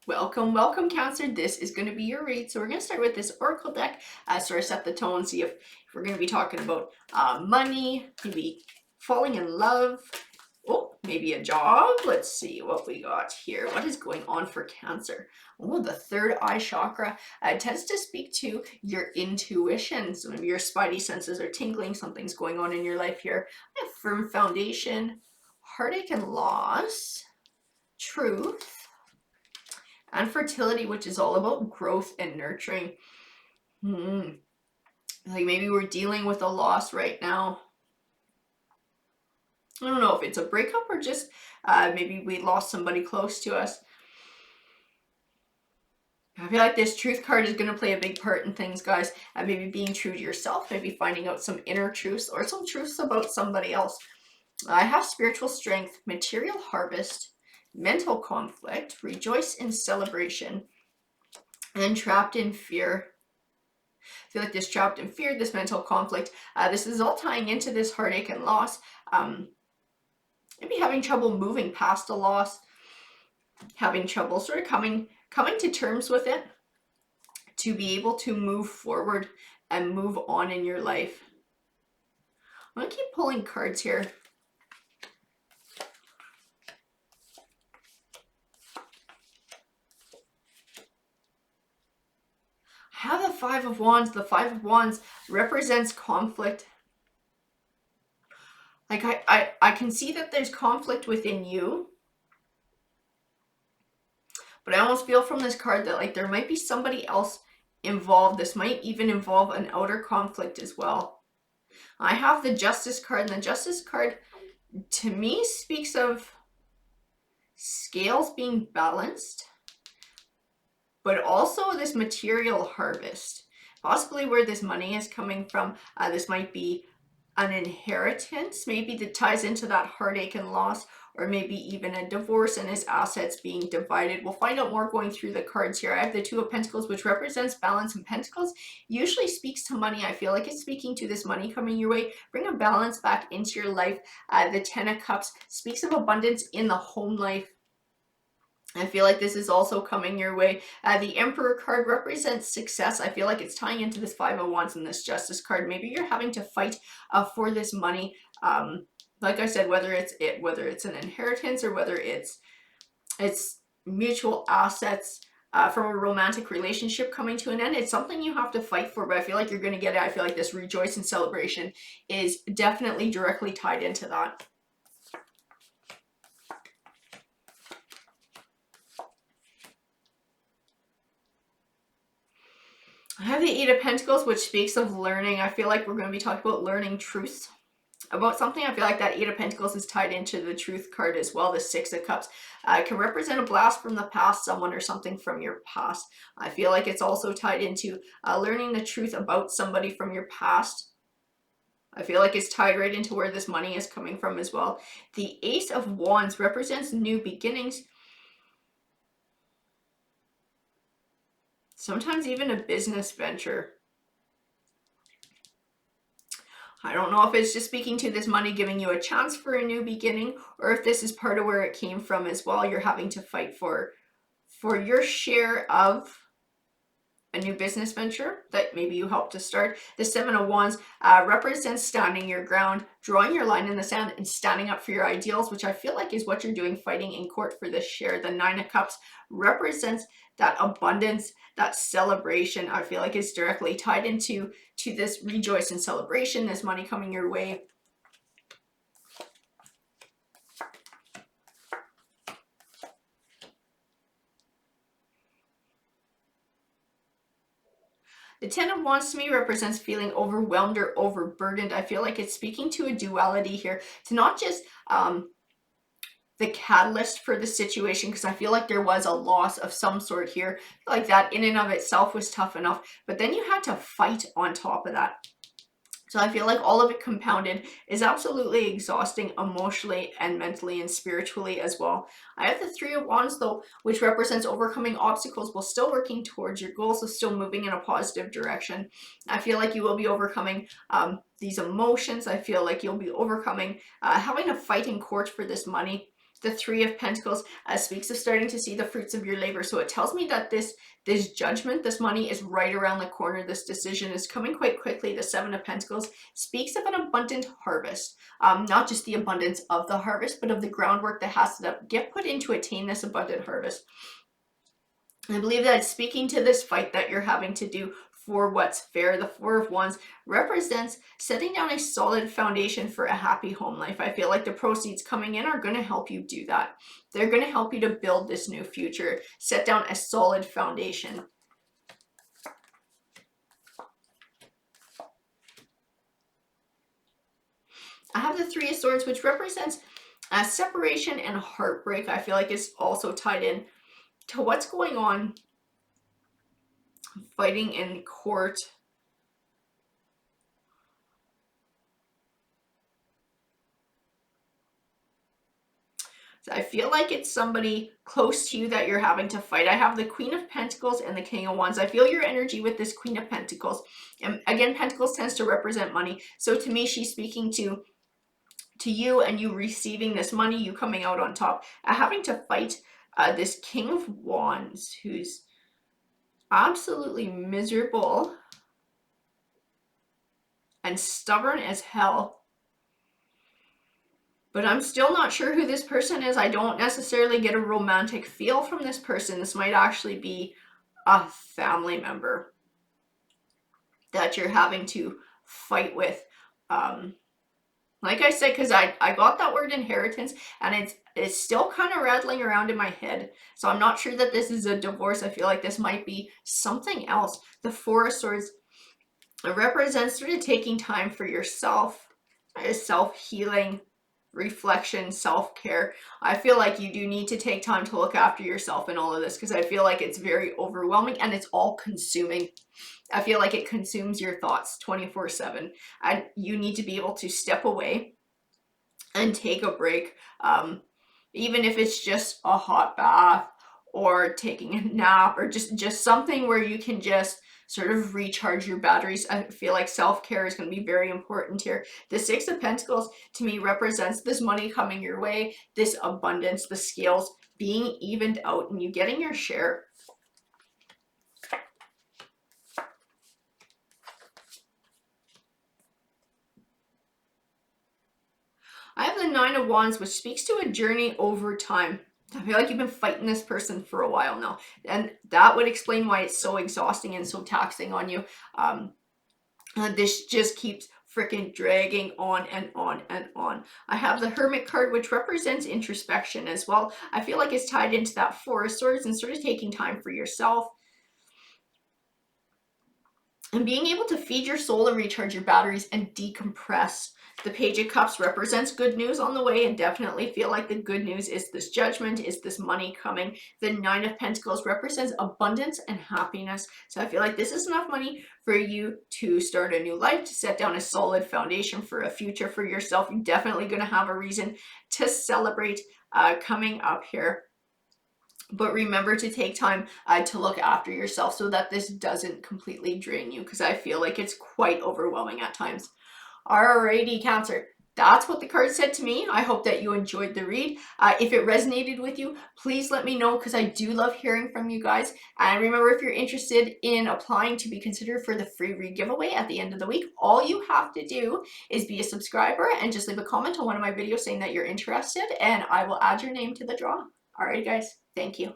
Welcome, welcome, Cancer. This is going to be your read. So we're going to start with this Oracle deck, sort of set the tone, see if we're going to be talking about money, maybe falling in love, oh, maybe a job. Let's see what we got here. What is going on for Cancer? Oh, the third eye chakra tends to speak to your intuition. So maybe your spidey senses are tingling. Something's going on in your life here. A firm foundation, heartache and loss, truth, and fertility, which is all about growth and nurturing. Like maybe we're dealing with a loss right now. I don't know if it's a breakup or just maybe we lost somebody close to us. I feel like this truth card is going to play a big part in things, guys. Maybe being true to yourself, maybe finding out some inner truths or some truths about somebody else. I have spiritual strength, material harvest, mental conflict, rejoice in celebration, and trapped in fear. I feel like this trapped in fear, this mental conflict, this is all tying into this heartache and loss. Maybe having trouble moving past a loss, having trouble sort of coming to terms with it to be able to move forward and move on in your life. I'm going to keep pulling cards here. I have the Five of Wands. The Five of Wands represents conflict. Like I can see that there's conflict within you. But I almost feel from this card that like there might be somebody else involved. This might even involve an outer conflict as well. I have the Justice card, and the Justice card to me speaks of scales being balanced, but also this material harvest. Possibly where this money is coming from. This might be an inheritance, maybe that ties into that heartache and loss, or maybe even a divorce and his assets being divided. We'll find out more going through the cards here. I have the Two of Pentacles, which represents balance, and Pentacles usually speaks to money. I feel like it's speaking to this money coming your way. Bring a balance back into your life. The Ten of Cups speaks of abundance in the home life. I feel like this is also coming your way. The Emperor card represents success. I feel like it's tying into this Five of Wands and this Justice card. Maybe you're having to fight for this money. Like I said, whether it's an inheritance or whether it's mutual assets from a romantic relationship coming to an end. It's something you have to fight for, but I feel like you're going to get it. I feel like this rejoice and celebration is definitely directly tied into that. I have the Eight of Pentacles, which speaks of learning. I feel like we're going to be talking about learning truths about something. I feel like that Eight of Pentacles is tied into the Truth card as well. The Six of Cups can represent a blast from the past, someone or something from your past. I feel like it's also tied into learning the truth about somebody from your past. I feel like it's tied right into where this money is coming from as well. The Ace of Wands represents new beginnings. Sometimes even a business venture. I don't know if it's just speaking to this money giving you a chance for a new beginning, or if this is part of where it came from as well. You're having to fight for your share of a new business venture that maybe you helped to start. The Seven of Wands represents standing your ground, drawing your line in the sand, and standing up for your ideals, which I feel like is what you're doing fighting in court for this share. The Nine of Cups represents that abundance, that celebration. I feel like it's directly tied into this rejoice and celebration, this money coming your way. The Ten of Wands to me represents feeling overwhelmed or overburdened. I feel like it's speaking to a duality here. It's not just the catalyst for the situation, because I feel like there was a loss of some sort here. Like that in and of itself was tough enough, but then you had to fight on top of that. So I feel like all of it compounded is absolutely exhausting emotionally and mentally and spiritually as well. I have the Three of Wands though, which represents overcoming obstacles while still working towards your goals, so still moving in a positive direction. I feel like you will be overcoming these emotions. I feel like you'll be overcoming having to fight in court for this money. the Three of Pentacles speaks of starting to see the fruits of your labor. So it tells me that this judgment, this money is right around the corner. This decision is coming quite quickly. The Seven of Pentacles speaks of an abundant harvest. Not just the abundance of the harvest, but of the groundwork that has to get put in to attain this abundant harvest. I believe that it's speaking to this fight that you're having to do for what's fair. The Four of Wands represents setting down a solid foundation for a happy home life. I feel like the proceeds coming in are going to help you do that. They're going to help you to build this new future, set down a solid foundation. I have the Three of Swords, which represents separation and heartbreak. I feel like it's also tied in to what's going on fighting in court. So I feel like it's somebody close to you that you're having to fight. I have the Queen of Pentacles and the King of Wands. I feel your energy with this Queen of Pentacles. And again, Pentacles tends to represent money. So to me, she's speaking to you and you receiving this money, you coming out on top, having to fight this King of Wands who's absolutely miserable and stubborn as hell. But I'm still not sure who this person is. I don't necessarily get a romantic feel from this person. This might actually be a family member that you're having to fight with. Like I said, because I got that word inheritance, and it's still kind of rattling around in my head. So I'm not sure that this is a divorce. I feel like this might be something else. The Four of Swords represents sort of taking time for yourself, self-healing, reflection, self-care. I feel like you do need to take time to look after yourself in all of this, because I feel like it's very overwhelming and it's all consuming. I feel like it consumes your thoughts 24/7, and you need to be able to step away and take a break, even if it's just a hot bath or taking a nap or just something where you can just sort of recharge your batteries. I feel like self-care is going to be very important here. The Six of Pentacles to me represents this money coming your way, this abundance, the scales being evened out and you getting your share. I have the Nine of Wands, which speaks to a journey over time. I feel like you've been fighting this person for a while now, and that would explain why it's so exhausting and so taxing on you. This just keeps freaking dragging on and on and on. I have the Hermit card, which represents introspection as well. I feel like it's tied into that Four of Swords and sort of taking time for yourself and being able to feed your soul and recharge your batteries and decompress. The Page of Cups represents good news on the way, and definitely feel like the good news is this judgment, is this money coming. The Nine of Pentacles represents abundance and happiness. So I feel like this is enough money for you to start a new life, to set down a solid foundation for a future for yourself. You're definitely going to have a reason to celebrate coming up here. But remember to take time to look after yourself so that this doesn't completely drain you, because I feel like it's quite overwhelming at times. Alrighty, Cancer. That's what the card said to me. I hope that you enjoyed the read. If it resonated with you, please let me know, because I do love hearing from you guys. And remember, if you're interested in applying to be considered for the free read giveaway at the end of the week, all you have to do is be a subscriber and just leave a comment on one of my videos saying that you're interested, and I will add your name to the draw. Alright, guys. Thank you.